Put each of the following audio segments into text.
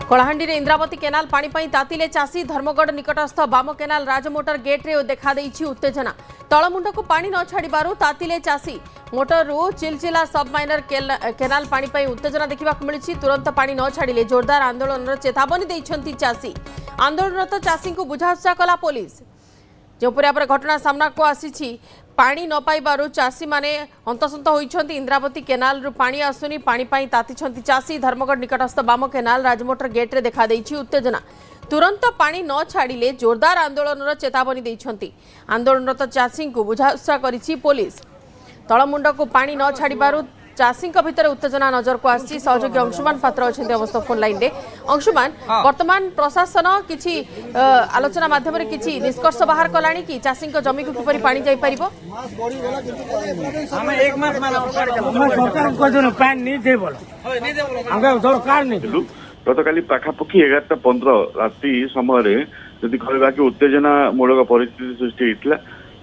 कलाहांडी रे इंद्रावती केनाल पानी पई तातिले चासी धर्मगढ़ निकटस्थ बाम केनाल राजमोटर गेट रे देखा देइछि उत्तेजना तळमुंड को पानी न छाड़बारु तातिले चासी मोटर रु चिलचिला सब माइनर केनाल पानी पई उत्तेजना देखा मिली तुरंत पानी न छाड़िले जोरदार आंदोलन चेतावनी देइछंती चासी आंदोलनरत चासी को बुझाशा कला पुलिस जोपरि आपरे घटना सामना को आसीछि पानी न पाइबारु चासी माने हंतसंत होइछंती इंद्रावती केनाल रु पानी आसुनी पानी पाई तातिछंती चासी धर्मगढ़ निकटस्थ बाम केनाल राजमोटर गेट रे देखा देइछि उत्तेजना तुरंत पानी न छाड़िले जोरदार आंदोलन चेतावनी देइछंती आंदोलनरत चासी को बुझाशा करिछि पुलिस तळमुंड को पानी न छाड़बारु चासी भितर उत्तेजना नजर को आसी सहयोगी अंशुमान पात्र अच्छा अवस्था फोन लाइन रे अंशुमान वर्तमान प्रशासन किछि आलोचना माध्यम किछि निष्कर्ष बाहर कलानी कि चासी जमी को किपरि पानी जाई परिबो हम एक मास सरकार को जो पानी नहीं दे बोल हम सरकार नहीं गतकाली पाखापाखि 11:15 राति समय जदि कहबा कि उत्तेजना मूलक परिस्थिति सृष्टि होइतिला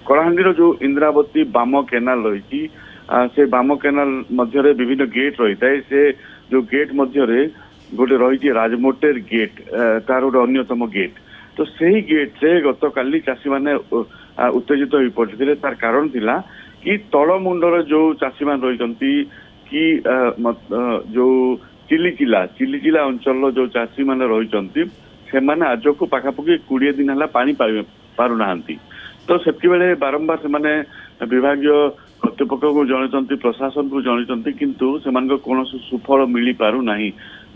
कलाहांडी जो इंद्रावती बाम केनाल रही से बाम केनाल मध्य विभिन्न गेट रही है से जो गेट मध्य गोटे रही राजमोटर गेट तार गोटे अन्यतम गेट तो सही गेट रे गत काली चाषी मैंने उत्तेजित हो पड़ते तार कारण थिला कि तलमुंडर जो चाषी मान रही कि जो चिलिचिला अंचल जो चाषी मैंने रही से आज को पाखापाखि 20 दिन है पानी पारुना तो से बारंबार से विभागीय कर्तृपक्ष को जनइंट प्रशासन को जनइंट किंतु से कौन सुफल मिल पारु ना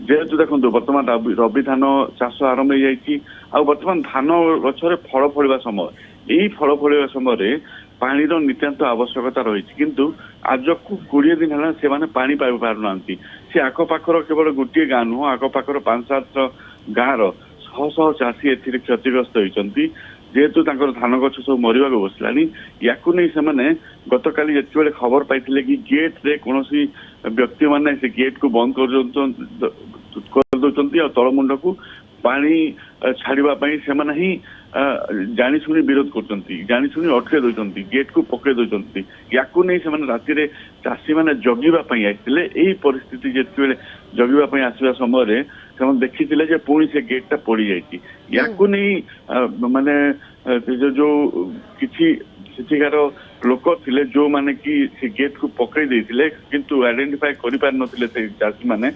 जेहेतु देखो बर्तमान रबी धान चाष आरंभ हो जाए बर्तमान धान गचर फल फड़ा समय यही फल फड़ा समय पानी नितांत आवश्यकता रही किंतु आज को 20 दिन है से पानी पाई पारना सी आखपाखर केवल गोटे गाँ नुह आखपाखर 5-7 गाँव शह शह चाषी ए क्षतिग्रस्त होती जेहेतु धान गछ सब मरवा बसला या गत काली जिते खबर पाई कि गेट रे कौन व्यक्ति मैंने से गेट को बंद कर दौरान तलमुंड को पानी छाड़ापी से ही जाशुणी विरोध कर अटके दौरान गेट को पकड़ दौरान या राति चाषी मैंने जगिवाई आते यही परिस्थिति जिते जगिवाई आसवा समय से देखी पुणी से गेटा पड़ जाए माने जो किसी सेठिकार लोक थे जो माने कि से गेट को पकड़ देते किंतु आइडेंटिफाई कर पार नथिले से चाषी मैंने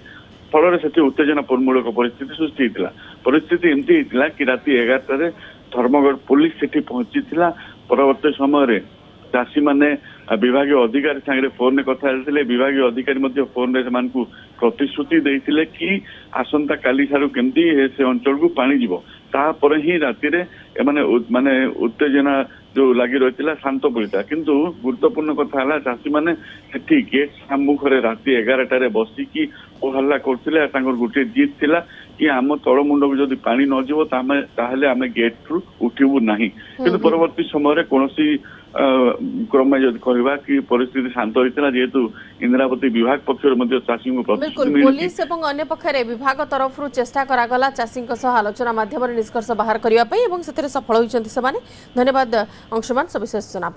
फल से उत्तेजना मूलक परिस्थिति सृष्टि होता परिस्थिति एमती होता कि राति 11टार धर्मगढ़ पुलिस से पहुंची परवर्त समय चाषी मैंने विभाग अधिकारी सांगे फोन में कथा विभाग अधिकारी फोन में प्रतिश्रुति देते कि आसंता काली ठारू केमती से अंचल को पानी जीव तापर ही राति माने उत्तेजना जो लगी रही शांत पड़ता किंतु गुरुत्वपूर्ण कथा है चाषी मैंने गेट सम्मुखें राति 11टार बसिकी हल्ला करते गोटे जिद थिला कि आम तलमुंड को जब पानी न जीव ताहले आम गेट रु उठिबू नहीं किंतु परवर्ती समय कौन क्रम जब कहवा कि परिस्थिति शांत होता जेहेतु इंद्रावती विभाग पक्ष चाषी को बिल्कुल पुलिस और अन्य पक्षरे विभाग तरफ चेष्टा करागला चाषी आलोचना माध्यम निष्कर्ष बाहर करने सफल होती धन्यवाद अंशुमान सविशेष सूचना।